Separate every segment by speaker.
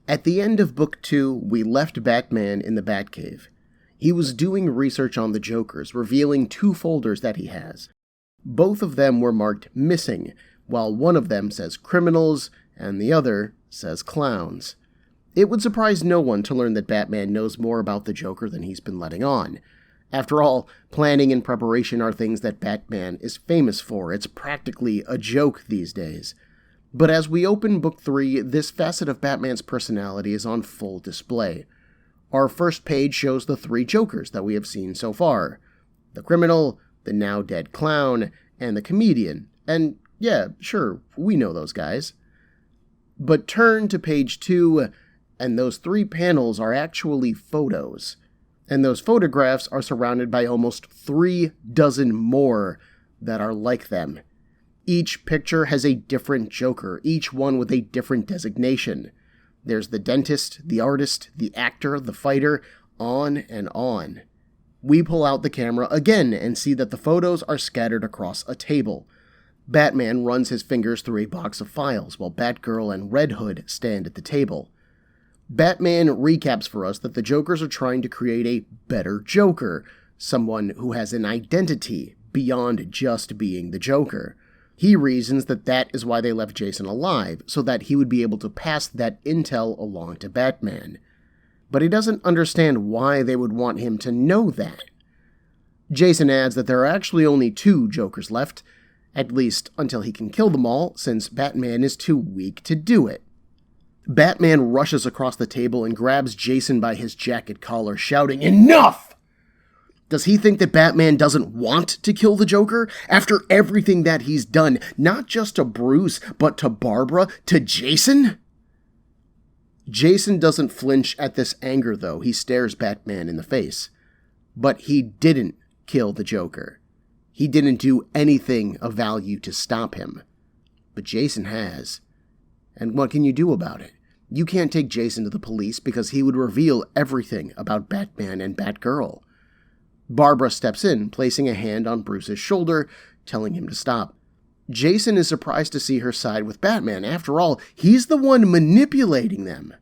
Speaker 1: At the end of Book 2, we left Batman in the Batcave. He was doing research on the Jokers, revealing 2 folders that he has. Both of them were marked missing, while one of them says criminals and the other says clowns. It would surprise no one to learn that Batman knows more about the Joker than he's been letting on. After all, planning and preparation are things that Batman is famous for. It's practically a joke these days. But as we open Book 3, this facet of Batman's personality is on full display. Our first page shows the 3 Jokers that we have seen so far. The criminal, the now-dead clown, and the comedian. And yeah, sure, we know those guys. But turn to page 2, and those 3 panels are actually photos. And those photographs are surrounded by almost 3 dozen more that are like them. Each picture has a different Joker, each one with a different designation. There's the dentist, the artist, the actor, the fighter, on and on. We pull out the camera again and see that the photos are scattered across a table. Batman runs his fingers through a box of files while Batgirl and Red Hood stand at the table. Batman recaps for us that the Jokers are trying to create a better Joker, someone who has an identity beyond just being the Joker. He reasons that that is why they left Jason alive, so that he would be able to pass that intel along to Batman. But he doesn't understand why they would want him to know that. Jason adds that there are actually only 2 Jokers left, at least until he can kill them all, since Batman is too weak to do it. Batman rushes across the table and grabs Jason by his jacket collar, shouting, "Enough!" Does he think that Batman doesn't want to kill the Joker? After everything that he's done, not just to Bruce, but to Barbara, to Jason? Jason doesn't flinch at this anger, though. He stares Batman in the face. But he didn't kill the Joker. He didn't do anything of value to stop him. But Jason has. And what can you do about it? You can't take Jason to the police because he would reveal everything about Batman and Batgirl. Barbara steps in, placing a hand on Bruce's shoulder, telling him to stop. Jason is surprised to see her side with Batman. After all, he's the one manipulating them.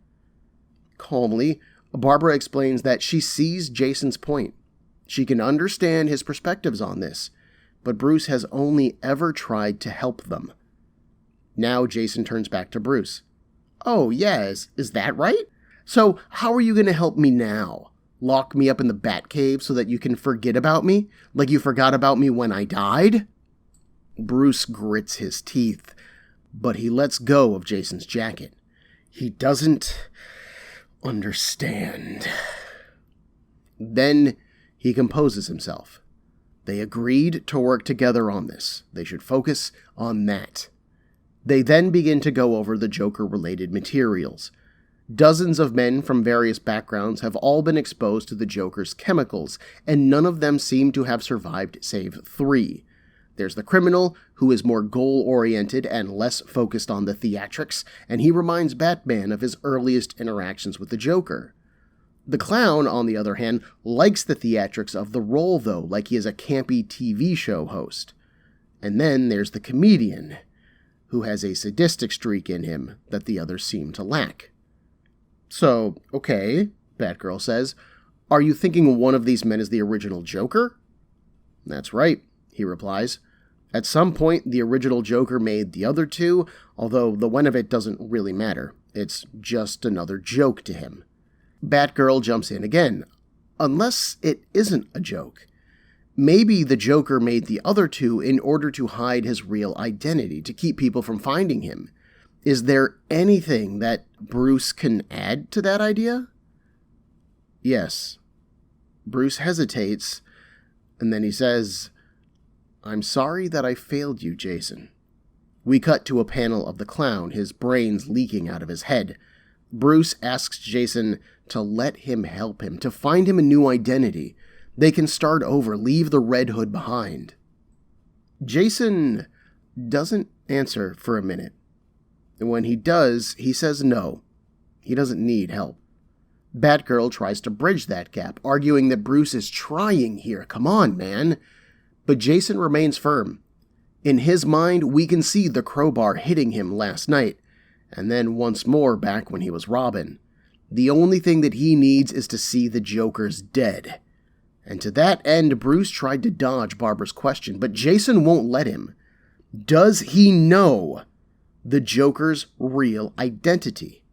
Speaker 1: Calmly, Barbara explains that she sees Jason's point. She can understand his perspectives on this, but Bruce has only ever tried to help them. Now Jason turns back to Bruce. "Oh, yes, is that right? So how are you going to help me now? Lock me up in the Batcave so that you can forget about me? Like you forgot about me when I died?" Bruce grits his teeth, but he lets go of Jason's jacket. He doesn't understand. Then he composes himself. They agreed to work together on this. They should focus on that. They then begin to go over the Joker-related materials. Dozens of men from various backgrounds have all been exposed to the Joker's chemicals, and none of them seem to have survived save 3. There's the criminal, who is more goal-oriented and less focused on the theatrics, and he reminds Batman of his earliest interactions with the Joker. The clown, on the other hand, likes the theatrics of the role, though, like he is a campy TV show host. And then there's the comedian, who has a sadistic streak in him that the others seem to lack. "So, okay," Batgirl says, "are you thinking one of these men is the original Joker?" "That's right," he replies. "At some point, the original Joker made the other 2, although the when of it doesn't really matter. It's just another joke to him." Batgirl jumps in again. Unless it isn't a joke. Maybe the Joker made the other 2 in order to hide his real identity, to keep people from finding him. Is there anything that Bruce can add to that idea? Yes. Bruce hesitates, and then he says, "I'm sorry that I failed you, Jason." We cut to a panel of the clown, his brains leaking out of his head. Bruce asks Jason to let him help him, to find him a new identity. They can start over, leave the Red Hood behind. Jason doesn't answer for a minute. And when he does, he says no. He doesn't need help. Batgirl tries to bridge that gap, arguing that Bruce is trying here. Come on, man. But Jason remains firm. In his mind, we can see the crowbar hitting him last night. and then once more back when he was Robin. The only thing that he needs is to see the Joker's dead. And to that end, Bruce tried to dodge Barbara's question, but Jason won't let him. Does he know the Joker's real identity?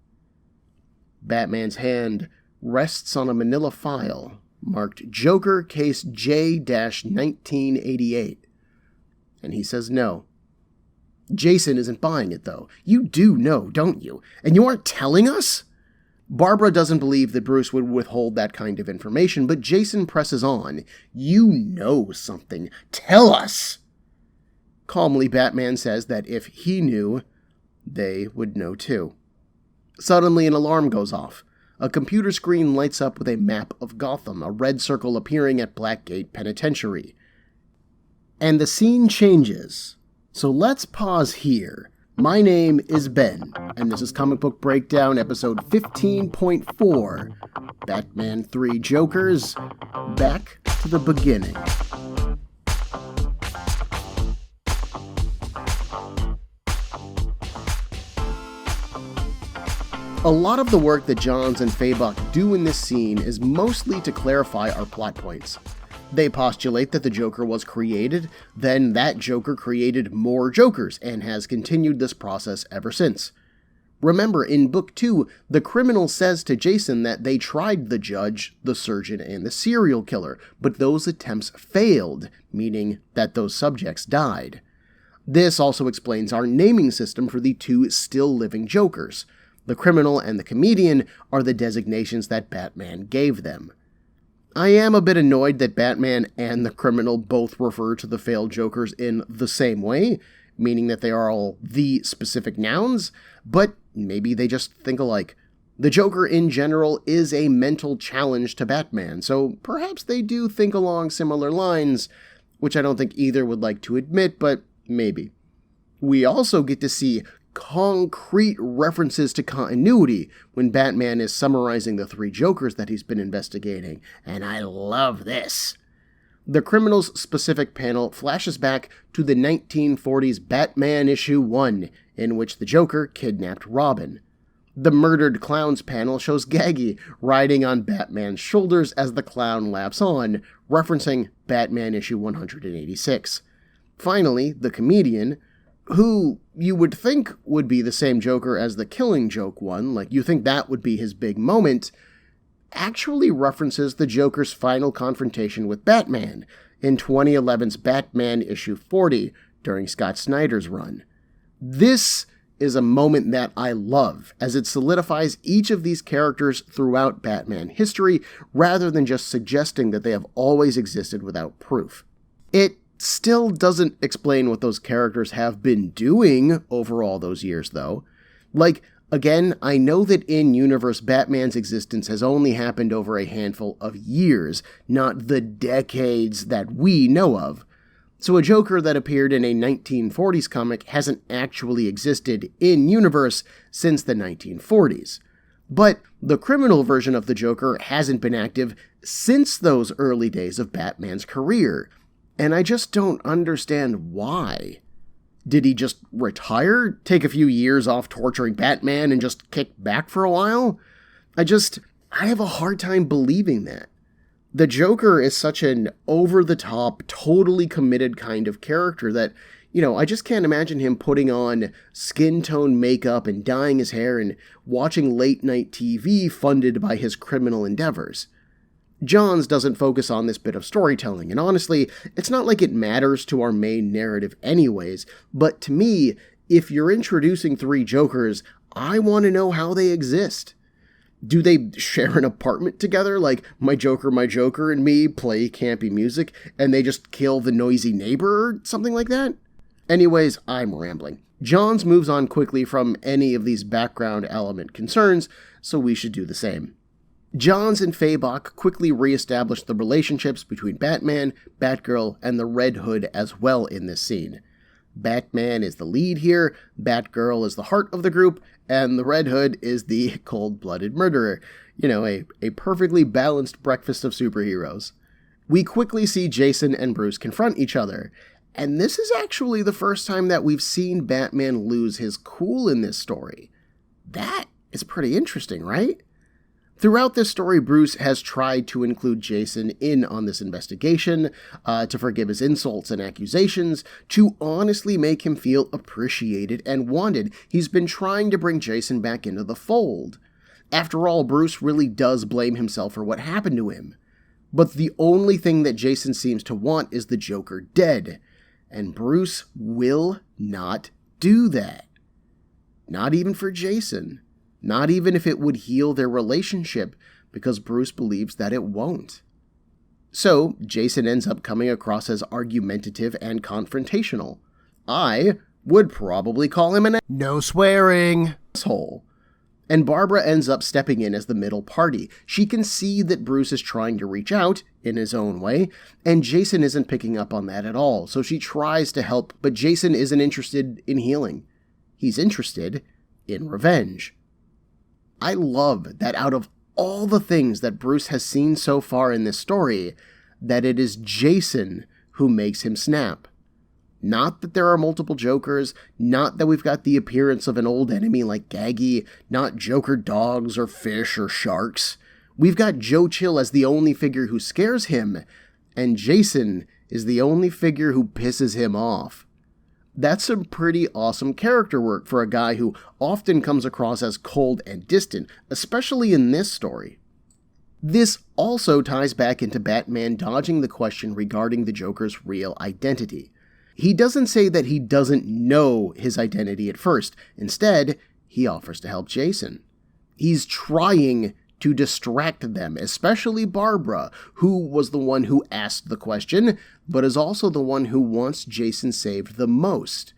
Speaker 1: Batman's hand rests on a manila file marked Joker Case J-1988. And he says no. Jason isn't buying it, though. You do know, don't you? And you aren't telling us? Barbara doesn't believe that Bruce would withhold that kind of information, but Jason presses on. You know something. Tell us! Calmly, Batman says that if he knew, they would know too. Suddenly, an alarm goes off. A computer screen lights up with a map of Gotham, a red circle appearing at Blackgate Penitentiary. And the scene changes. So let's pause here. My name is Ben, and this is Comic Book Breakdown, episode 15.4, Batman 3 Jokers, Back to the Beginning. A lot of the work that Johns and Fabok do in this scene is mostly to clarify our plot points. They postulate that the Joker was created, then that Joker created more Jokers, and has continued this process ever since. Remember, in Book 2, the criminal says to Jason that they tried the judge, the surgeon, and the serial killer, but those attempts failed, meaning that those subjects died. This also explains our naming system for the two still living Jokers. The criminal and the comedian are the designations that Batman gave them. I am a bit annoyed that Batman and the criminal both refer to the failed Jokers in the same way, meaning that they are all the specific nouns, but maybe they just think alike. The Joker in general is a mental challenge to Batman, so perhaps they do think along similar lines, which I don't think either would like to admit, but maybe. We also get to see concrete references to continuity when Batman is summarizing the three Jokers that he's been investigating, and I love this. The criminal's specific panel flashes back to the 1940s Batman issue 1, in which the Joker kidnapped Robin. The murdered clown's panel shows Gaggy riding on Batman's shoulders as the clown laughs on, referencing Batman issue 186. Finally, the comedian, who you would think would be the same Joker as the Killing Joke one, like you think that would be his big moment, actually references the Joker's final confrontation with Batman in 2011's Batman issue 40 during Scott Snyder's run. This is a moment that I love, as it solidifies each of these characters throughout Batman history, rather than just suggesting that they have always existed without proof. It still doesn't explain what those characters have been doing over all those years, though. Like, again, I know that in-universe Batman's existence has only happened over a handful of years, not the decades that we know of. So a Joker that appeared in a 1940s comic hasn't actually existed in-universe since the 1940s. But the criminal version of the Joker hasn't been active since those early days of Batman's career. And I just don't understand why. Did he just retire, take a few years off torturing Batman, and just kick back for a while? I have a hard time believing that. The Joker is such an over-the-top, totally committed kind of character that, I just can't imagine him putting on skin tone makeup and dyeing his hair and watching late-night TV funded by his criminal endeavors. Johns doesn't focus on this bit of storytelling, and honestly, it's not like it matters to our main narrative anyways, but to me, if you're introducing three Jokers, I want to know how they exist. Do they share an apartment together, like my Joker and me play campy music, and they just kill the noisy neighbor or something like that? Anyways, I'm rambling. Johns moves on quickly from any of these background element concerns, so we should do the same. Johns and Fabok quickly re-establish the relationships between Batman, Batgirl, and the Red Hood as well in this scene. Batman is the lead here, Batgirl is the heart of the group, and the Red Hood is the cold-blooded murderer. A perfectly balanced breakfast of superheroes. We quickly see Jason and Bruce confront each other, and this is actually the first time that we've seen Batman lose his cool in this story. That is pretty interesting, right? Throughout this story, Bruce has tried to include Jason in on this investigation, to forgive his insults and accusations, to honestly make him feel appreciated and wanted. He's been trying to bring Jason back into the fold. After all, Bruce really does blame himself for what happened to him. But the only thing that Jason seems to want is the Joker dead, and Bruce will not do that. Not even for Jason. Not even if it would heal their relationship, because Bruce believes that it won't. So, Jason ends up coming across as argumentative and confrontational. I would probably call him an no swearing asshole. And Barbara ends up stepping in as the middle party. She can see that Bruce is trying to reach out, in his own way, and Jason isn't picking up on that at all, so she tries to help, but Jason isn't interested in healing. He's interested in revenge. I love that out of all the things that Bruce has seen so far in this story, that it is Jason who makes him snap. Not that there are multiple Jokers, not that we've got the appearance of an old enemy like Gaggy, not Joker dogs or fish or sharks. We've got Joe Chill as the only figure who scares him, and Jason is the only figure who pisses him off. That's some pretty awesome character work for a guy who often comes across as cold and distant, especially in this story. This also ties back into Batman dodging the question regarding the Joker's real identity. He doesn't say that he doesn't know his identity at first. Instead, he offers to help Jason. He's trying to distract them, especially Barbara, who was the one who asked the question, but is also the one who wants Jason saved the most.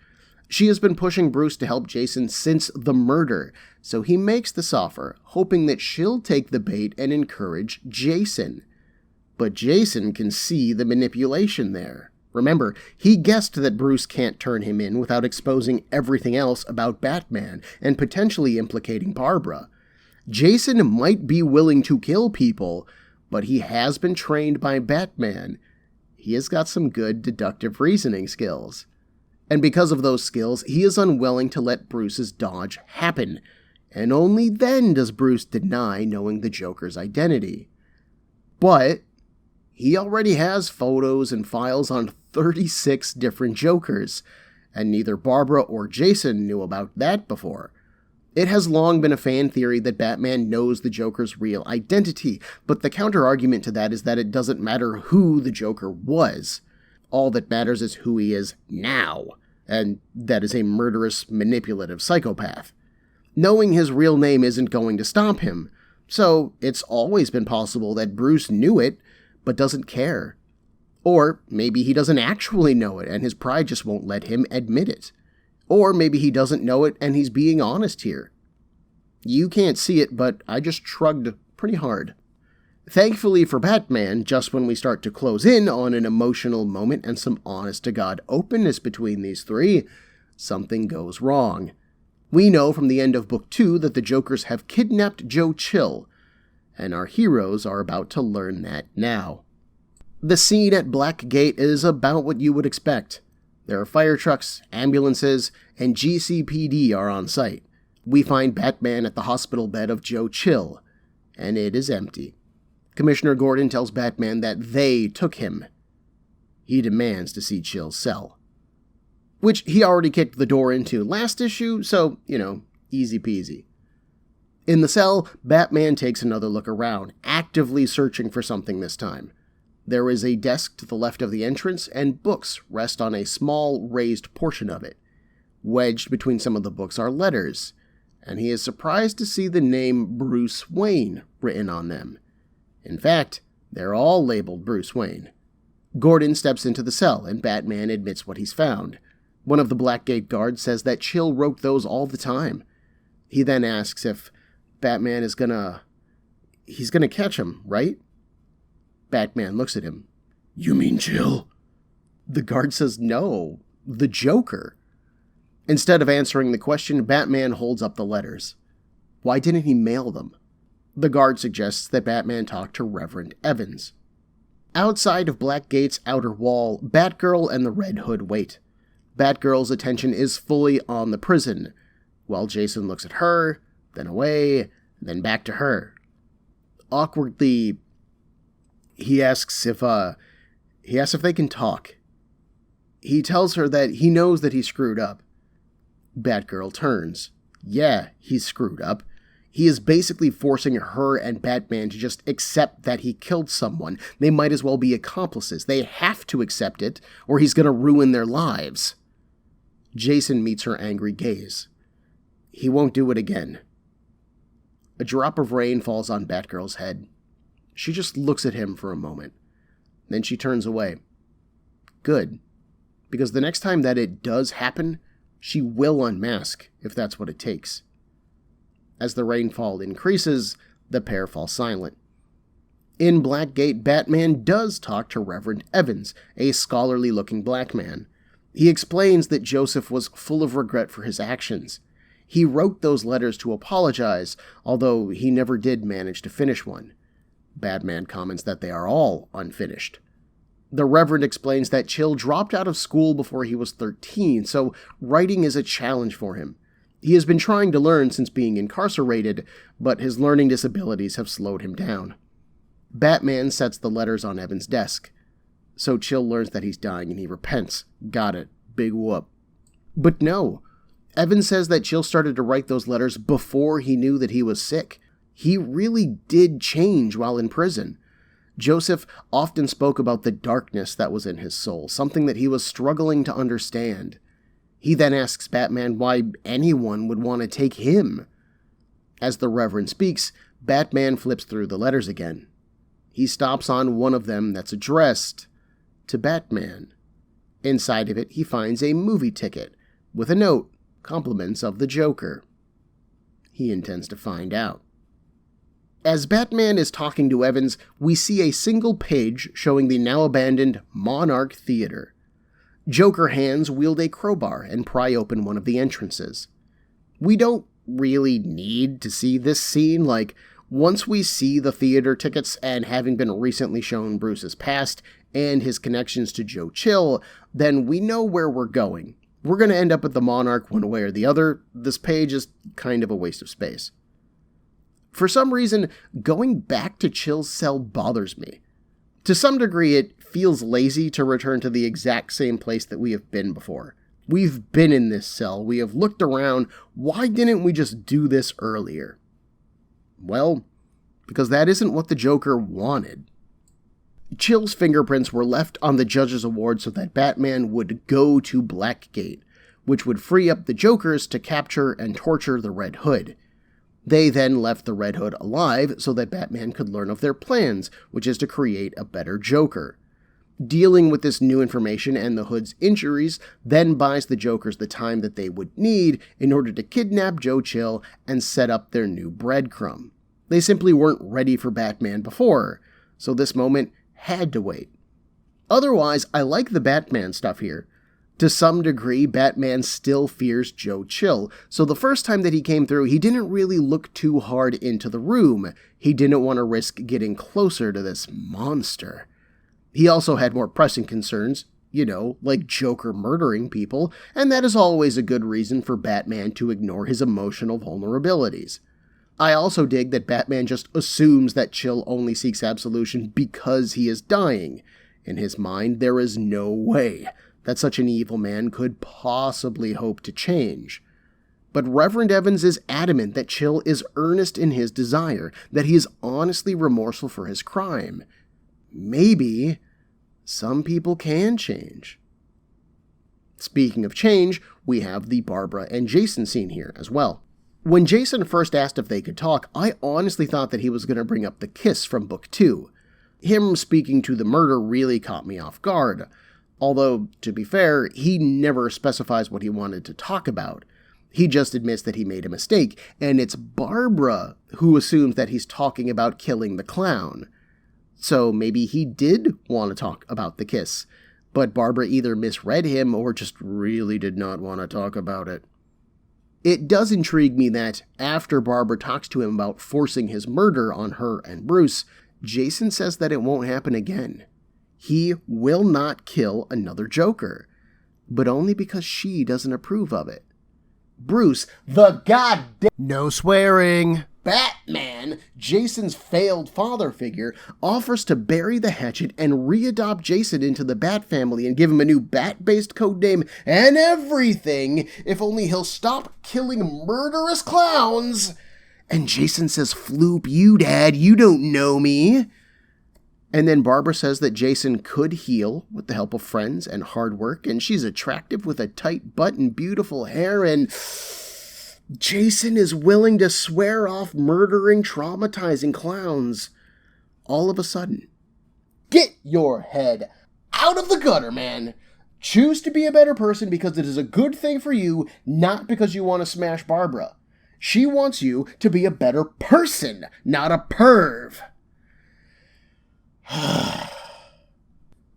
Speaker 1: She has been pushing Bruce to help Jason since the murder, so he makes this offer, hoping that she'll take the bait and encourage Jason. But Jason can see the manipulation there. Remember, he guessed that Bruce can't turn him in without exposing everything else about Batman and potentially implicating Barbara. Jason might be willing to kill people, but he has been trained by Batman. He has got some good deductive reasoning skills. And because of those skills, he is unwilling to let Bruce's dodge happen. And only then does Bruce deny knowing the Joker's identity. But he already has photos and files on 36 different Jokers, and neither Barbara or Jason knew about that before. It has long been a fan theory that Batman knows the Joker's real identity, but the counter-argument to that is that it doesn't matter who the Joker was. All that matters is who he is now, and that is a murderous, manipulative psychopath. Knowing his real name isn't going to stop him, so it's always been possible that Bruce knew it, but doesn't care. Or maybe he doesn't actually know it, and his pride just won't let him admit it. Or maybe he doesn't know it and he's being honest here. You can't see it, but I just shrugged pretty hard. Thankfully for Batman, just when we start to close in on an emotional moment and some honest-to-God openness between these three, something goes wrong. We know from the end of Book 2 that the Jokers have kidnapped Joe Chill, and our heroes are about to learn that now. The scene at Blackgate is about what you would expect. There are fire trucks, ambulances, and GCPD are on site. We find Batman at the hospital bed of Joe Chill, and it is empty. Commissioner Gordon tells Batman that they took him. He demands to see Chill's cell, which he already kicked the door into last issue, so, easy peasy. In the cell, Batman takes another look around, actively searching for something this time. There is a desk to the left of the entrance, and books rest on a small, raised portion of it. Wedged between some of the books are letters, and he is surprised to see the name Bruce Wayne written on them. In fact, they're all labeled Bruce Wayne. Gordon steps into the cell, and Batman admits what he's found. One of the Blackgate guards says that Chill wrote those all the time. He then asks if Batman is he's gonna catch him, right? Batman looks at him. You mean Chill? The guard says no, the Joker. Instead of answering the question, Batman holds up the letters. Why didn't he mail them? The guard suggests that Batman talk to Reverend Evans. Outside of Blackgate's outer wall, Batgirl and the Red Hood wait. Batgirl's attention is fully on the prison. While Jason looks at her, then away, then back to her. Awkwardly, he asks if they can talk. He tells her that he knows that he screwed up. Batgirl turns. Yeah, he's screwed up. He is basically forcing her and Batman to just accept that he killed someone. They might as well be accomplices. They have to accept it, or he's gonna ruin their lives. Jason meets her angry gaze. He won't do it again. A drop of rain falls on Batgirl's head. She just looks at him for a moment. Then she turns away. Good. Because the next time that it does happen, she will unmask, if that's what it takes. As the rainfall increases, the pair fall silent. In Blackgate, Batman does talk to Reverend Evans, a scholarly-looking black man. He explains that Joseph was full of regret for his actions. He wrote those letters to apologize, although he never did manage to finish one. Batman comments that they are all unfinished. The Reverend explains that Chill dropped out of school before he was 13, so writing is a challenge for him. He has been trying to learn since being incarcerated, but his learning disabilities have slowed him down. Batman sets the letters on Evan's desk. So Chill learns that he's dying and he repents. Got it. Big whoop. But no. Evan says that Chill started to write those letters before he knew that he was sick. He really did change while in prison. Joseph often spoke about the darkness that was in his soul, something that he was struggling to understand. He then asks Batman why anyone would want to take him. As the Reverend speaks, Batman flips through the letters again. He stops on one of them that's addressed to Batman. Inside of it, he finds a movie ticket with a note, compliments of the Joker. He intends to find out. As Batman is talking to Evans, we see a single page showing the now-abandoned Monarch Theater. Joker hands wield a crowbar and pry open one of the entrances. We don't really need to see this scene, once we see the theater tickets and having been recently shown Bruce's past and his connections to Joe Chill, then we know where we're going. We're going to end up at the Monarch one way or the other. This page is kind of a waste of space. For some reason, going back to Chill's cell bothers me. To some degree, it feels lazy to return to the exact same place that we have been before. We've been in this cell, we have looked around, why didn't we just do this earlier? Well, because that isn't what the Joker wanted. Chill's fingerprints were left on the Judge's Award so that Batman would go to Blackgate, which would free up the Jokers to capture and torture the Red Hood. They then left the Red Hood alive so that Batman could learn of their plans, which is to create a better Joker. Dealing with this new information and the Hood's injuries then buys the Jokers the time that they would need in order to kidnap Joe Chill and set up their new breadcrumb. They simply weren't ready for Batman before, so this moment had to wait. Otherwise, I like the Batman stuff here. To some degree, Batman still fears Joe Chill, so the first time that he came through, he didn't really look too hard into the room. He didn't want to risk getting closer to this monster. He also had more pressing concerns, like Joker murdering people, and that is always a good reason for Batman to ignore his emotional vulnerabilities. I also dig that Batman just assumes that Chill only seeks absolution because he is dying. In his mind, there is no way that such an evil man could possibly hope to change. But Reverend Evans is adamant that Chill is earnest in his desire, that he is honestly remorseful for his crime. Maybe some people can change. Speaking of change, we have the Barbara and Jason scene here as well. When Jason first asked if they could talk, I honestly thought that he was going to bring up the kiss from Book 2. Him speaking to the murder really caught me off guard. Although, to be fair, he never specifies what he wanted to talk about. He just admits that he made a mistake, and it's Barbara who assumes that he's talking about killing the clown. So maybe he did want to talk about the kiss, but Barbara either misread him or just really did not want to talk about it. It does intrigue me that, after Barbara talks to him about forcing his murder on her and Bruce, Jason says that it won't happen again. He will not kill another Joker, but only because she doesn't approve of it. Bruce, the goddamn... No swearing. Batman, Jason's failed father figure, offers to bury the hatchet and readopt Jason into the Bat family and give him a new Bat-based codename and everything if only he'll stop killing murderous clowns. And Jason says, "Floop, you dad, you don't know me." And then Barbara says that Jason could heal with the help of friends and hard work, and she's attractive with a tight butt and beautiful hair, and Jason is willing to swear off murdering, traumatizing clowns. All of a sudden, get your head out of the gutter, man. Choose to be a better person because it is a good thing for you, not because you want to smash Barbara. She wants you to be a better person, not a perv.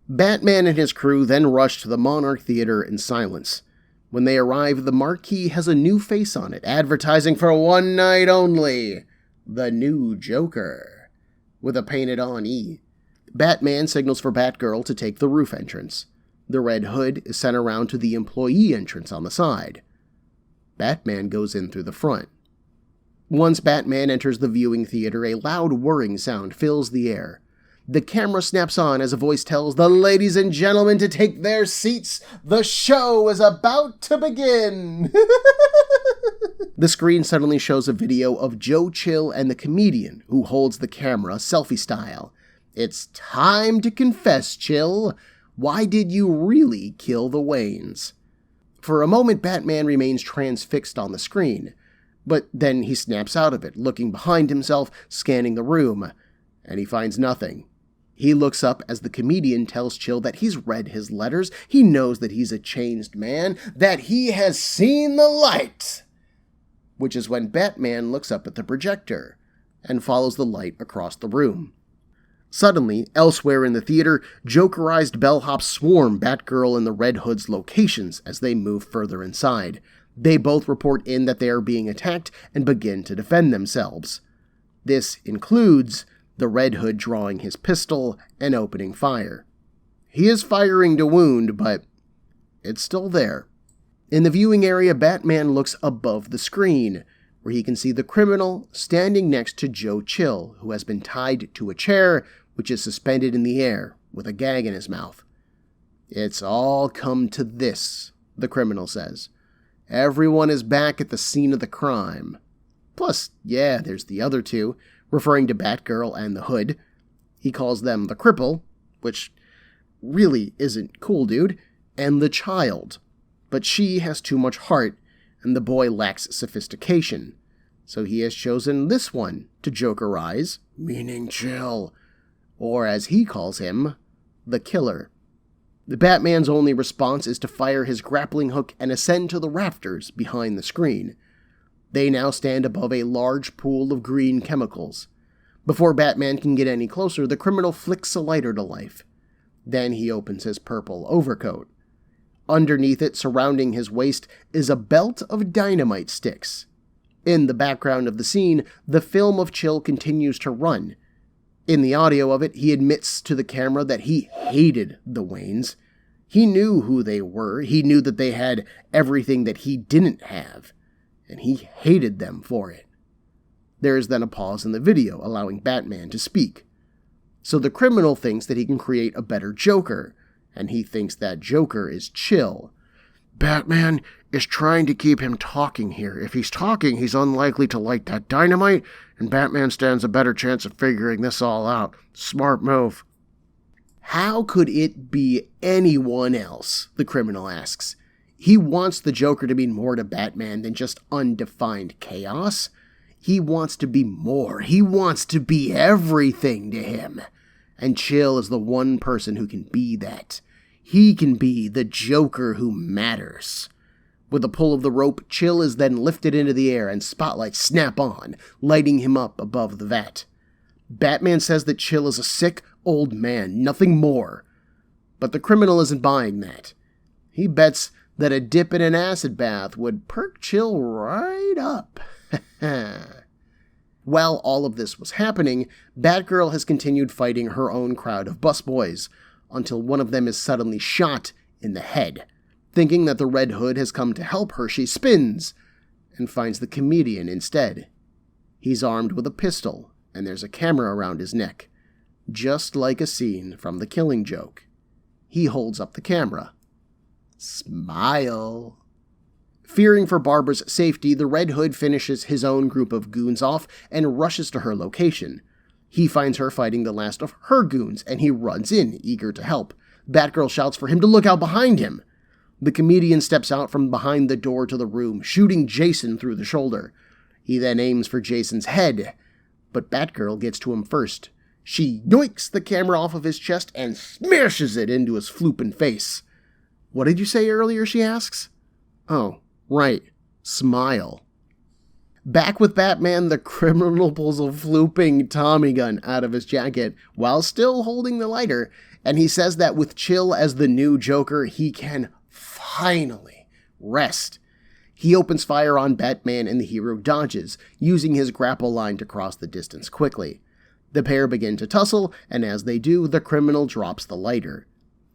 Speaker 1: Batman and his crew then rush to the Monarch Theater in silence. When they arrive, the marquee has a new face on it, advertising for one night only. The new Joker. With a painted-on E. Batman signals for Batgirl to take the roof entrance. The Red Hood is sent around to the employee entrance on the side. Batman goes in through the front. Once Batman enters the viewing theater, a loud whirring sound fills the air. The camera snaps on as a voice tells the ladies and gentlemen to take their seats. The show is about to begin. The screen suddenly shows a video of Joe Chill and the comedian who holds the camera selfie style. It's time to confess, Chill. Why did you really kill the Waynes? For a moment, Batman remains transfixed on the screen, but then he snaps out of it, looking behind himself, scanning the room, and he finds nothing. He looks up as the comedian tells Chill that he's read his letters, he knows that he's a changed man, that he has seen the light. Which is when Batman looks up at the projector and follows the light across the room. Suddenly, elsewhere in the theater, Jokerized bellhops swarm Batgirl and the Red Hood's locations as they move further inside. They both report in that they are being attacked and begin to defend themselves. This includes the Red Hood drawing his pistol and opening fire. He is firing to wound, but it's still there. In the viewing area, Batman looks above the screen, where he can see the criminal standing next to Joe Chill, who has been tied to a chair, which is suspended in the air, with a gag in his mouth. "It's all come to this," the criminal says. "Everyone is back at the scene of the crime. Plus, yeah, there's the other two," referring to Batgirl and the Hood. He calls them the cripple, which really isn't cool, dude, and the child. But she has too much heart, and the boy lacks sophistication. So he has chosen this one to Jokerize, meaning Chill, or as he calls him, the killer. The Batman's only response is to fire his grappling hook and ascend to the rafters behind the screen. They now stand above a large pool of green chemicals. Before Batman can get any closer, the criminal flicks a lighter to life. Then he opens his purple overcoat. Underneath it, surrounding his waist, is a belt of dynamite sticks. In the background of the scene, the film of Chill continues to run. In the audio of it, he admits to the camera that he hated the Waynes. He knew who they were. He knew that they had everything that he didn't have, and he hated them for it. There is then a pause in the video, allowing Batman to speak. So the criminal thinks that he can create a better Joker, and he thinks that Joker is Chill. Batman is trying to keep him talking here. If he's talking, he's unlikely to light that dynamite, and Batman stands a better chance of figuring this all out. Smart move. How could it be anyone else? The criminal asks. He wants the Joker to mean more to Batman than just undefined chaos. He wants to be more. He wants to be everything to him. And Chill is the one person who can be that. He can be the Joker who matters. With a pull of the rope, Chill is then lifted into the air and spotlights snap on, lighting him up above the vat. Batman says that Chill is a sick old man, nothing more. But the criminal isn't buying that. He bets that a dip in an acid bath would perk Chill right up. While all of this was happening, Batgirl has continued fighting her own crowd of busboys, until one of them is suddenly shot in the head. Thinking that the Red Hood has come to help her, she spins, and finds the comedian instead. He's armed with a pistol, and there's a camera around his neck, just like a scene from The Killing Joke. He holds up the camera. Smile. Fearing for Barbara's safety, the Red Hood finishes his own group of goons off and rushes to her location. He finds her fighting the last of her goons, and he runs in, eager to help. Batgirl shouts for him to look out behind him. The comedian steps out from behind the door to the room, shooting Jason through the shoulder. He then aims for Jason's head, but Batgirl gets to him first. She yoinks the camera off of his chest and smashes it into his flooping face. "What did you say earlier?" she asks. "Oh, right. Smile." Back with Batman, the criminal pulls a flooping Tommy gun out of his jacket while still holding the lighter, and he says that with Chill as the new Joker, he can finally rest. He opens fire on Batman and the hero dodges, using his grapple line to cross the distance quickly. The pair begin to tussle, and as they do, the criminal drops the lighter.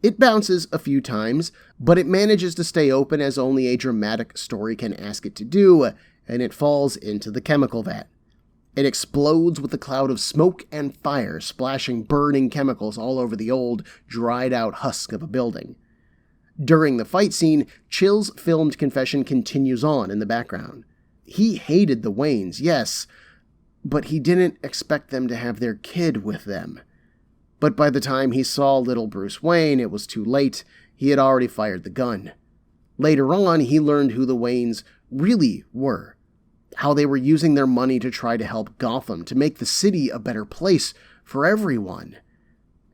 Speaker 1: It bounces a few times, but it manages to stay open as only a dramatic story can ask it to do, and it falls into the chemical vat. It explodes with a cloud of smoke and fire, splashing burning chemicals all over the old, dried-out husk of a building. During the fight scene, Chill's filmed confession continues on in the background. He hated the Waynes, yes, but he didn't expect them to have their kid with them. But by the time he saw little Bruce Wayne, it was too late. He had already fired the gun. Later on, he learned who the Waynes really were, how they were using their money to try to help Gotham, to make the city a better place for everyone.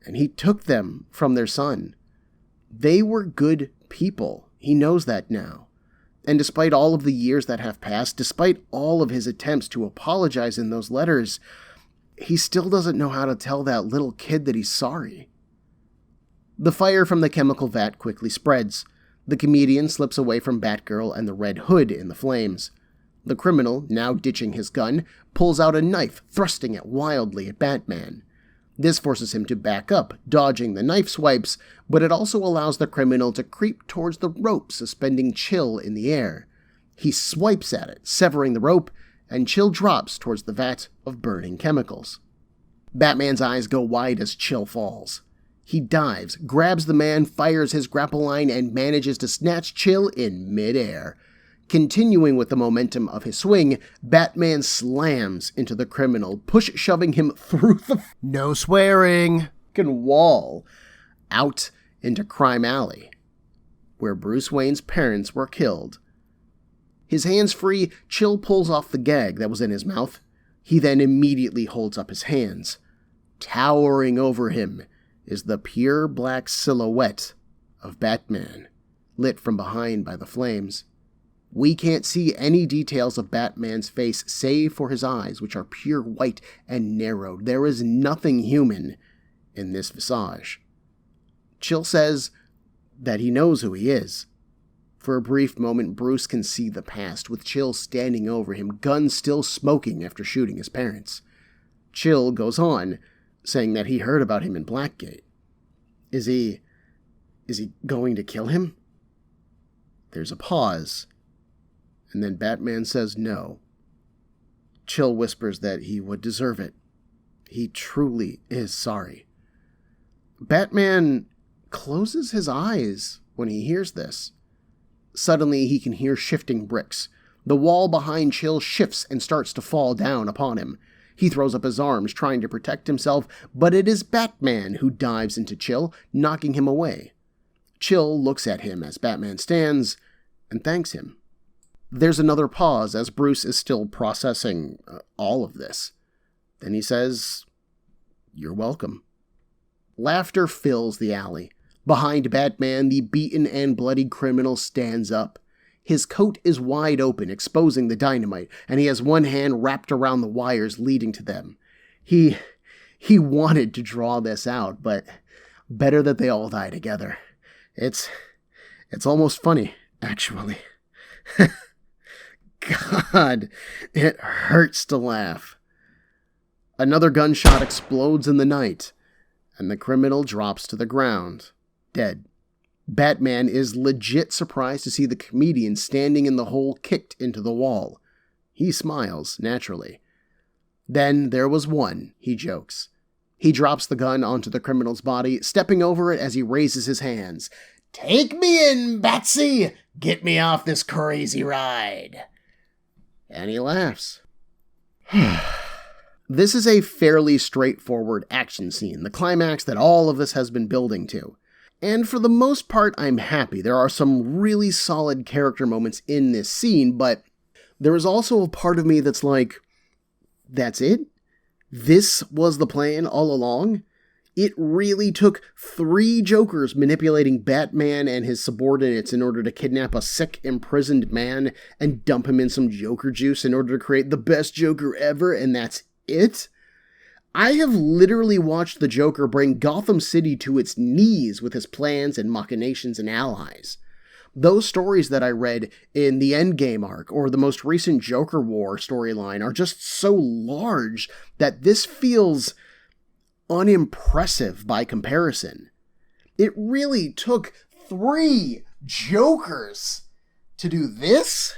Speaker 1: And he took them from their son. They were good people. He knows that now. And despite all of the years that have passed, despite all of his attempts to apologize in those letters, he still doesn't know how to tell that little kid that he's sorry. The fire from the chemical vat quickly spreads. The comedian slips away from Batgirl and the Red Hood in the flames. The criminal, now ditching his gun, pulls out a knife, thrusting it wildly at Batman. This forces him to back up, dodging the knife swipes, but it also allows the criminal to creep towards the rope suspending Chill in the air. He swipes at it, severing the rope, and Chill drops towards the vat of burning chemicals. Batman's eyes go wide as Chill falls. He dives, grabs the man, fires his grapple line, and manages to snatch Chill in midair. Continuing with the momentum of his swing, Batman slams into the criminal, shoving him through the no swearing wall, out into Crime Alley, where Bruce Wayne's parents were killed. His hands free, Chill pulls off the gag that was in his mouth. He then immediately holds up his hands. Towering over him is the pure black silhouette of Batman, lit from behind by the flames. We can't see any details of Batman's face save for his eyes, which are pure white and narrowed. There is nothing human in this visage. Chill says that he knows who he is. For a brief moment, Bruce can see the past, with Chill standing over him, gun still smoking after shooting his parents. Chill goes on, saying that he heard about him in Blackgate. Is he going to kill him? There's a pause. And then Batman says no. Chill whispers that he would deserve it. He truly is sorry. Batman closes his eyes when he hears this. Suddenly, he can hear shifting bricks. The wall behind Chill shifts and starts to fall down upon him. He throws up his arms, trying to protect himself, but it is Batman who dives into Chill, knocking him away. Chill looks at him as Batman stands and thanks him. There's another pause as Bruce is still processing all of this. Then he says, "You're welcome." Laughter fills the alley. Behind Batman, the beaten and bloody criminal stands up. His coat is wide open, exposing the dynamite, and he has one hand wrapped around the wires leading to them. He wanted to draw this out, but better that they all die together. It's almost funny, actually. God, it hurts to laugh. Another gunshot explodes in the night, and the criminal drops to the ground, dead. Batman is legit surprised to see the comedian standing in the hole kicked into the wall. He smiles, naturally. Then there was one, he jokes. He drops the gun onto the criminal's body, stepping over it as he raises his hands. "Take me in, Batsy! Get me off this crazy ride!" And he laughs. This is a fairly straightforward action scene, the climax that all of this has been building to. And for the most part, I'm happy. There are some really solid character moments in this scene, but there is also a part of me that's like, that's it? This was the plan all along? It really took 3 Jokers manipulating Batman and his subordinates in order to kidnap a sick, imprisoned man and dump him in some Joker juice in order to create the best Joker ever, and that's it? I have literally watched the Joker bring Gotham City to its knees with his plans and machinations and allies. Those stories that I read in the Endgame arc or the most recent Joker War storyline are just so large that this feels unimpressive by comparison. It really took 3 Jokers to do this?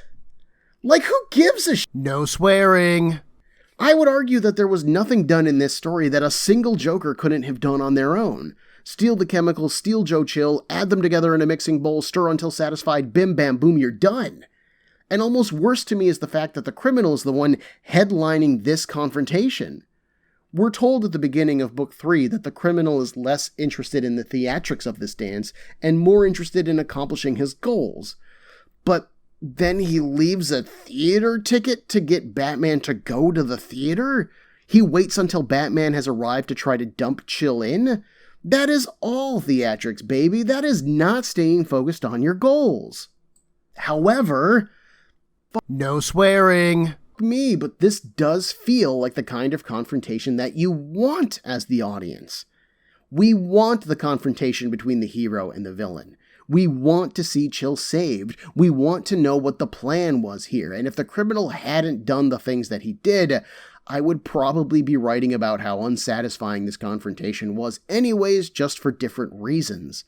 Speaker 1: Like, who gives a No swearing. I would argue that there was nothing done in this story that a single Joker couldn't have done on their own. Steal the chemicals, steal Joe Chill, add them together in a mixing bowl, stir until satisfied, bim bam boom, you're done. And almost worse to me is the fact that the criminal is the one headlining this confrontation. We're told at the beginning of Book 3 that the criminal is less interested in the theatrics of this dance and more interested in accomplishing his goals. But then he leaves a theater ticket to get Batman to go to the theater? He waits until Batman has arrived to try to dump Chill in? That is all theatrics, baby. That is not staying focused on your goals. However, no swearing. Me, but this does feel like the kind of confrontation that you want as the audience. We want the confrontation between the hero and the villain. We want to see Chill saved. We want to know what the plan was here. And if the criminal hadn't done the things that he did, I would probably be writing about how unsatisfying this confrontation was anyways, just for different reasons.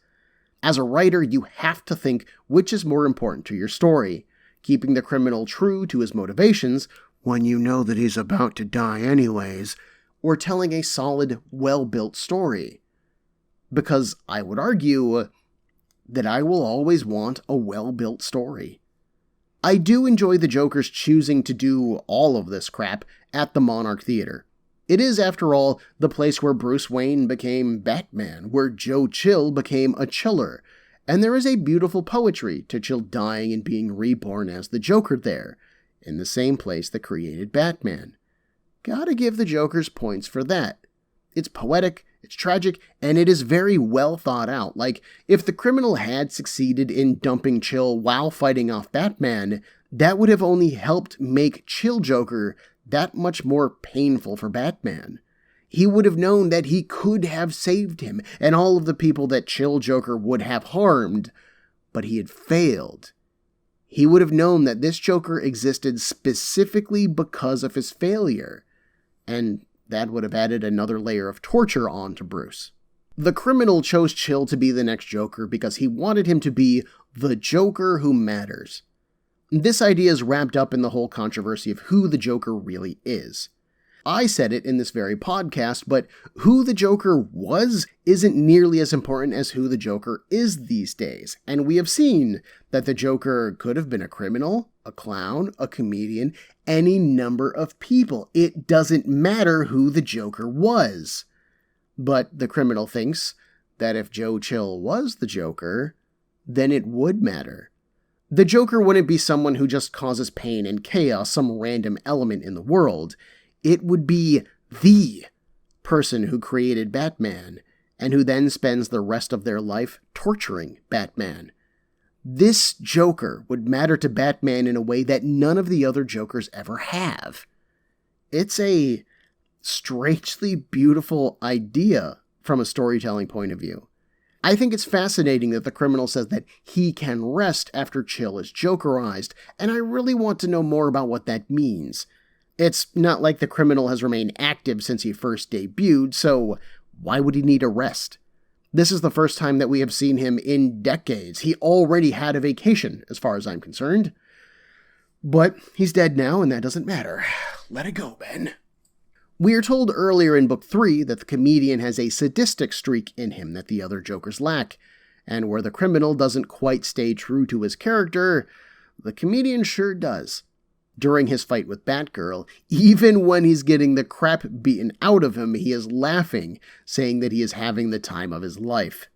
Speaker 1: As a writer, you have to think which is more important to your story. Keeping the criminal true to his motivations, when you know that he's about to die anyways, or telling a solid, well-built story. Because I would argue that I will always want a well-built story. I do enjoy the Joker's choosing to do all of this crap at the Monarch Theater. It is, after all, the place where Bruce Wayne became Batman, where Joe Chill became a Chiller, and there is a beautiful poetry to Chill dying and being reborn as the Joker there, in the same place that created Batman. Gotta give the Jokers points for that. It's poetic, it's tragic, and it is very well thought out. Like, if the criminal had succeeded in dumping Chill while fighting off Batman, that would have only helped make Chill Joker that much more painful for Batman. He would have known that he could have saved him and all of the people that Chill Joker would have harmed, but he had failed. He would have known that this Joker existed specifically because of his failure, and that would have added another layer of torture onto Bruce. The criminal chose Chill to be the next Joker because he wanted him to be the Joker who matters. This idea is wrapped up in the whole controversy of who the Joker really is. I said it in this very podcast, but who the Joker was isn't nearly as important as who the Joker is these days. And we have seen that the Joker could have been a criminal, a clown, a comedian, any number of people. It doesn't matter who the Joker was. But the criminal thinks that if Joe Chill was the Joker, then it would matter. The Joker wouldn't be someone who just causes pain and chaos, some random element in the world. It would be the person who created Batman, and who then spends the rest of their life torturing Batman. This Joker would matter to Batman in a way that none of the other Jokers ever have. It's a strangely beautiful idea from a storytelling point of view. I think it's fascinating that the criminal says that he can rest after Chill is Jokerized, and I really want to know more about what that means. It's not like the criminal has remained active since he first debuted, so why would he need a rest? This is the first time that we have seen him in decades. He already had a vacation, as far as I'm concerned. But he's dead now, and that doesn't matter. Let it go, Ben. We are told earlier in Book 3 that the comedian has a sadistic streak in him that the other Jokers lack, and where the criminal doesn't quite stay true to his character, the comedian sure does. During his fight with Batgirl, even when he's getting the crap beaten out of him, he is laughing, saying that he is having the time of his life.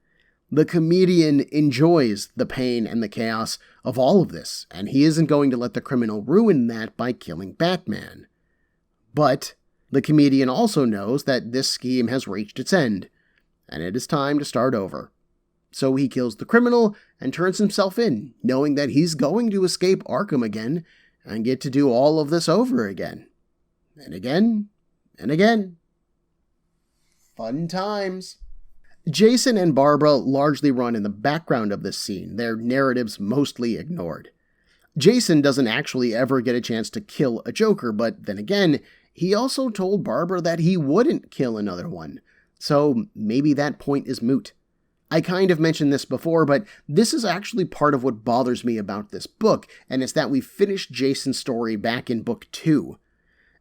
Speaker 1: The comedian enjoys the pain and the chaos of all of this, and he isn't going to let the criminal ruin that by killing Batman. But the comedian also knows that this scheme has reached its end, and it is time to start over. So he kills the criminal and turns himself in, knowing that he's going to escape Arkham again and get to do all of this over again. And again, and again. Fun times. Jason and Barbara largely run in the background of this scene, their narratives mostly ignored. Jason doesn't actually ever get a chance to kill a Joker, but then again, he also told Barbara that he wouldn't kill another one, so maybe that point is moot. I kind of mentioned this before, but this is actually part of what bothers me about this book, and it's that we finished Jason's story back in Book 2.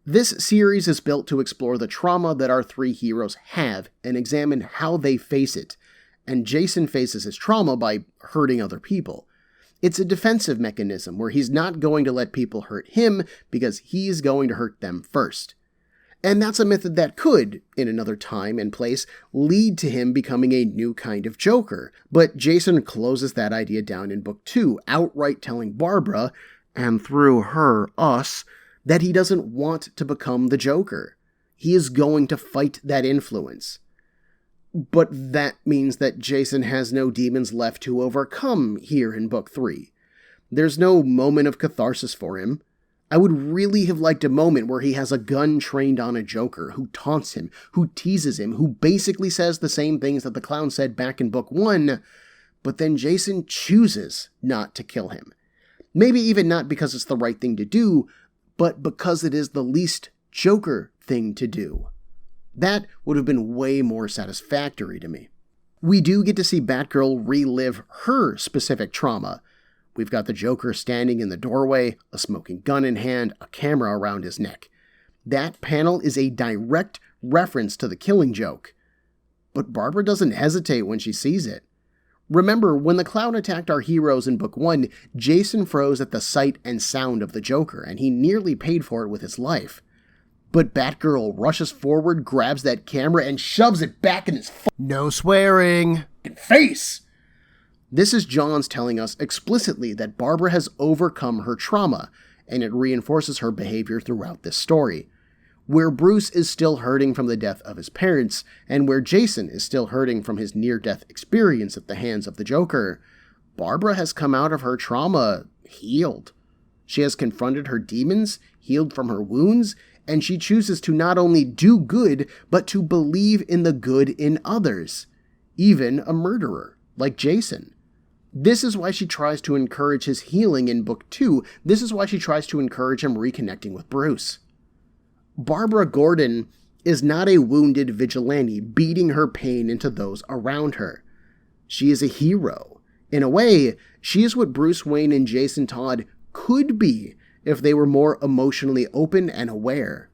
Speaker 1: This series is built to explore the trauma that our three heroes have and examine how they face it, and Jason faces his trauma by hurting other people. It's a defensive mechanism where he's not going to let people hurt him because he's going to hurt them first. And that's a method that could, in another time and place, lead to him becoming a new kind of Joker. But Jason closes that idea down in Book 2, outright telling Barbara, and through her, us, that he doesn't want to become the Joker. He is going to fight that influence. But that means that Jason has no demons left to overcome here in Book 3. There's no moment of catharsis for him. I would really have liked a moment where he has a gun trained on a Joker who taunts him, who teases him, who basically says the same things that the clown said back in Book 1, but then Jason chooses not to kill him. Maybe even not because it's the right thing to do, but because it is the least Joker thing to do. That would have been way more satisfactory to me. We do get to see Batgirl relive her specific trauma. We've got the Joker standing in the doorway, a smoking gun in hand, a camera around his neck. That panel is a direct reference to the Killing Joke. But Barbara doesn't hesitate when she sees it. Remember, when the clown attacked our heroes in Book 1, Jason froze at the sight and sound of the Joker, and he nearly paid for it with his life. But Batgirl rushes forward, grabs that camera, and shoves it back in his no swearing face. This is Johns telling us explicitly that Barbara has overcome her trauma, and it reinforces her behavior throughout this story. Where Bruce is still hurting from the death of his parents, and where Jason is still hurting from his near-death experience at the hands of the Joker, Barbara has come out of her trauma healed. She has confronted her demons, healed from her wounds, and she chooses to not only do good, but to believe in the good in others, even a murderer, like Jason. This is why she tries to encourage his healing in Book 2. This is why she tries to encourage him reconnecting with Bruce. Barbara Gordon is not a wounded vigilante beating her pain into those around her. She is a hero. In a way, she is what Bruce Wayne and Jason Todd could be if they were more emotionally open and aware.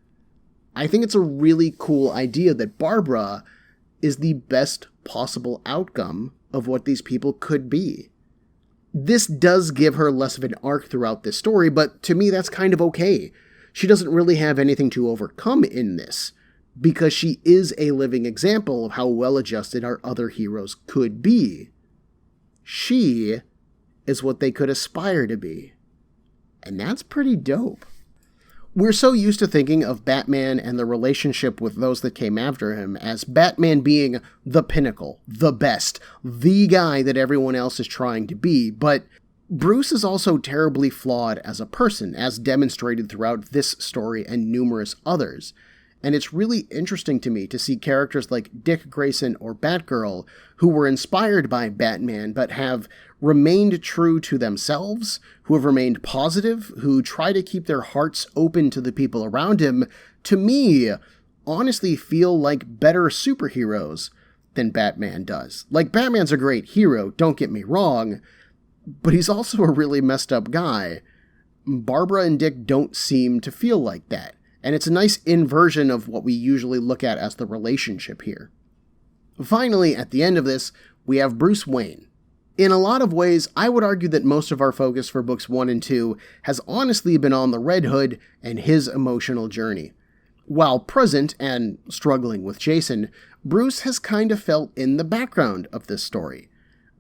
Speaker 1: I think it's a really cool idea that Barbara is the best possible outcome of what these people could be. This does give her less of an arc throughout this story, but to me that's kind of okay. She doesn't really have anything to overcome in this, because she is a living example of how well-adjusted our other heroes could be. She is what they could aspire to be. And that's pretty dope. We're so used to thinking of Batman and the relationship with those that came after him as Batman being the pinnacle, the best, the guy that everyone else is trying to be, but Bruce is also terribly flawed as a person, as demonstrated throughout this story and numerous others. And it's really interesting to me to see characters like Dick Grayson or Batgirl, who were inspired by Batman but have remained true to themselves, who have remained positive, who try to keep their hearts open to the people around him, to me, honestly feel like better superheroes than Batman does. Like, Batman's a great hero, don't get me wrong, but he's also a really messed up guy. Barbara and Dick don't seem to feel like that, and it's a nice inversion of what we usually look at as the relationship here. Finally, at the end of this, we have Bruce Wayne. In a lot of ways, I would argue that most of our focus for books 1 and 2 has honestly been on the Red Hood and his emotional journey. While present and struggling with Jason, Bruce has kind of felt in the background of this story.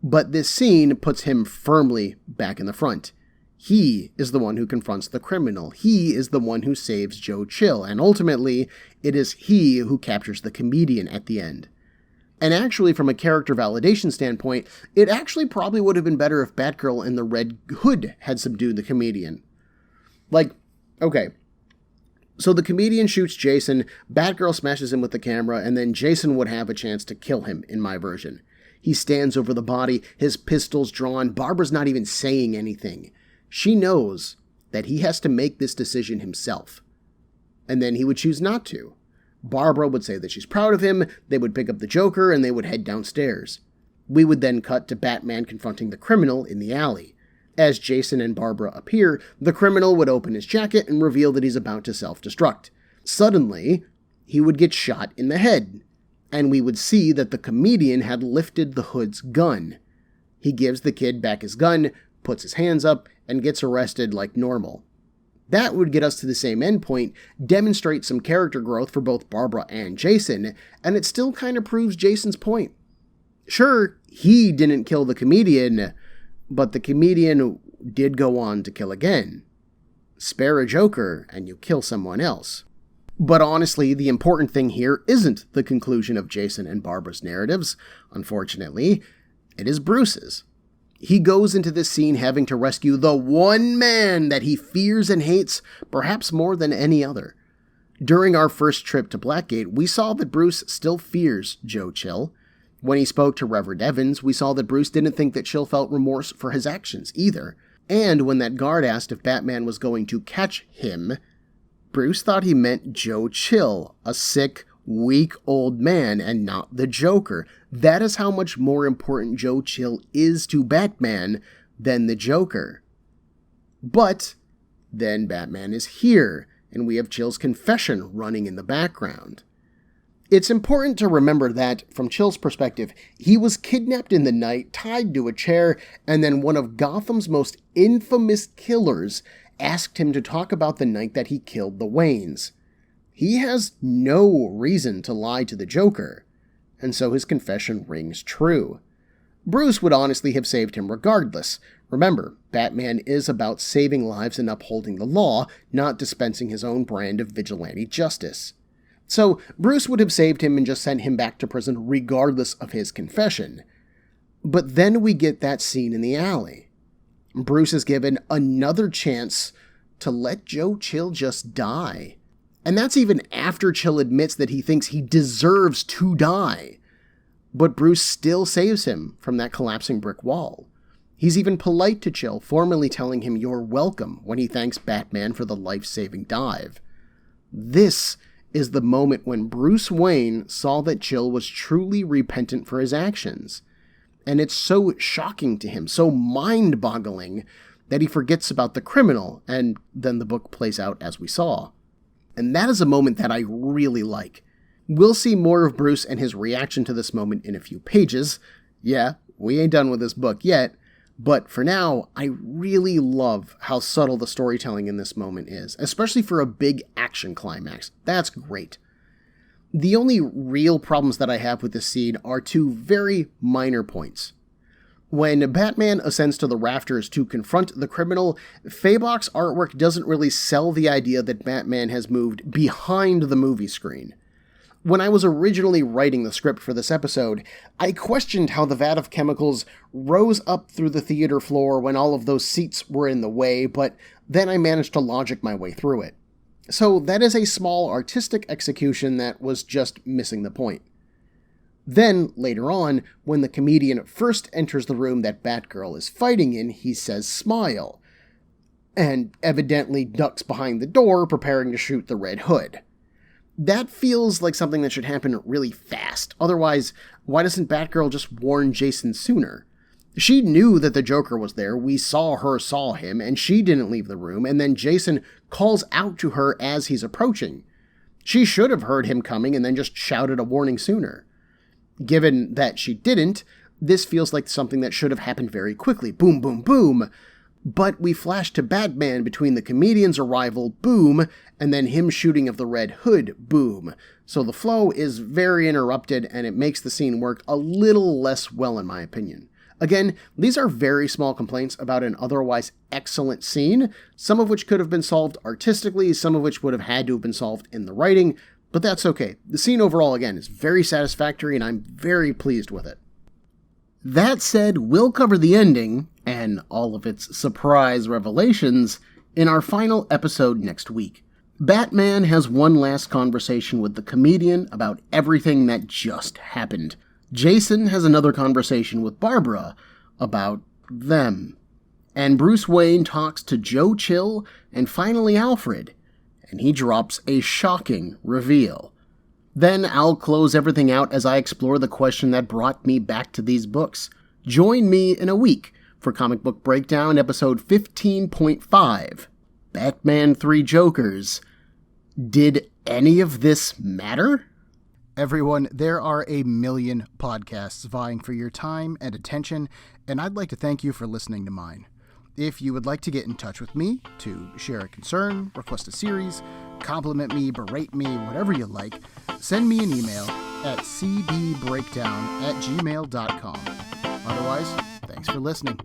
Speaker 1: But this scene puts him firmly back in the front. He is the one who confronts the criminal. He is the one who saves Joe Chill, and ultimately, it is he who captures the comedian at the end. And actually, from a character validation standpoint, it actually probably would have been better if Batgirl and the Red Hood had subdued the comedian. Okay, so the comedian shoots Jason, Batgirl smashes him with the camera, and then Jason would have a chance to kill him, in my version. He stands over the body, his pistol's drawn, Barbara's not even saying anything. She knows that he has to make this decision himself. And then he would choose not to. Barbara would say that she's proud of him, they would pick up the Joker, and they would head downstairs. We would then cut to Batman confronting the criminal in the alley. As Jason and Barbara appear, the criminal would open his jacket and reveal that he's about to self-destruct. Suddenly, he would get shot in the head, and we would see that the comedian had lifted the Hood's gun. He gives the kid back his gun, puts his hands up, and gets arrested like normal. That would get us to the same endpoint, demonstrate some character growth for both Barbara and Jason, and it still kind of proves Jason's point. Sure, he didn't kill the comedian, but the comedian did go on to kill again. Spare a Joker, and you kill someone else. But honestly, the important thing here isn't the conclusion of Jason and Barbara's narratives. Unfortunately, it is Bruce's. He goes into this scene having to rescue the one man that he fears and hates, perhaps more than any other. During our first trip to Blackgate, we saw that Bruce still fears Joe Chill. When he spoke to Reverend Evans, we saw that Bruce didn't think that Chill felt remorse for his actions either. And when that guard asked if Batman was going to catch him, Bruce thought he meant Joe Chill, a sick, weak old man, and not the Joker. That is how much more important Joe Chill is to Batman than the Joker. But then Batman is here, and we have Chill's confession running in the background. It's important to remember that, from Chill's perspective, he was kidnapped in the night, tied to a chair, and then one of Gotham's most infamous killers asked him to talk about the night that he killed the Waynes. He has no reason to lie to the Joker, and so his confession rings true. Bruce would honestly have saved him regardless. Remember, Batman is about saving lives and upholding the law, not dispensing his own brand of vigilante justice. So Bruce would have saved him and just sent him back to prison regardless of his confession. But then we get that scene in the alley. Bruce is given another chance to let Joe Chill just die. And that's even after Chill admits that he thinks he deserves to die. But Bruce still saves him from that collapsing brick wall. He's even polite to Chill, formally telling him you're welcome when he thanks Batman for the life-saving dive. This is the moment when Bruce Wayne saw that Chill was truly repentant for his actions. And it's so shocking to him, so mind-boggling, that he forgets about the criminal, and then the book plays out as we saw. And that is a moment that I really like. We'll see more of Bruce and his reaction to this moment in a few pages. Yeah, we ain't done with this book yet, but for now, I really love how subtle the storytelling in this moment is, especially for a big action climax. That's great. The only real problems that I have with this scene are two very minor points. When Batman ascends to the rafters to confront the criminal, Fabok's artwork doesn't really sell the idea that Batman has moved behind the movie screen. When I was originally writing the script for this episode, I questioned how the vat of chemicals rose up through the theater floor when all of those seats were in the way, but then I managed to logic my way through it. So that is a small artistic execution that was just missing the point. Then, later on, when the comedian first enters the room that Batgirl is fighting in, he says smile, and evidently ducks behind the door, preparing to shoot the Red Hood. That feels like something that should happen really fast. Otherwise, why doesn't Batgirl just warn Jason sooner? She knew that the Joker was there, we saw him, and she didn't leave the room, and then Jason calls out to her as he's approaching. She should have heard him coming and then just shouted a warning sooner. Given that she didn't, this feels like something that should have happened very quickly. Boom, boom, boom. But we flash to Batman between the comedian's arrival, boom, and then him shooting of the Red Hood, boom. So the flow is very interrupted, and it makes the scene work a little less well in my opinion. Again, these are very small complaints about an otherwise excellent scene, some of which could have been solved artistically, some of which would have had to have been solved in the writing, but that's okay. The scene overall, again, is very satisfactory, and I'm very pleased with it. That said, we'll cover the ending, and all of its surprise revelations, in our final episode next week. Batman has one last conversation with the comedian about everything that just happened. Jason has another conversation with Barbara about them. And Bruce Wayne talks to Joe Chill and finally Alfred, and he drops a shocking reveal. Then I'll close everything out as I explore the question that brought me back to these books. Join me in a week for Comic Book Breakdown episode 15.5, Batman 3 Jokers. Did any of this matter?
Speaker 2: Everyone, there are a million podcasts vying for your time and attention, and I'd like to thank you for listening to mine. If you would like to get in touch with me to share a concern, request a series, compliment me, berate me, whatever you like, send me an email at cbbreakdown@gmail.com. Otherwise, thanks for listening.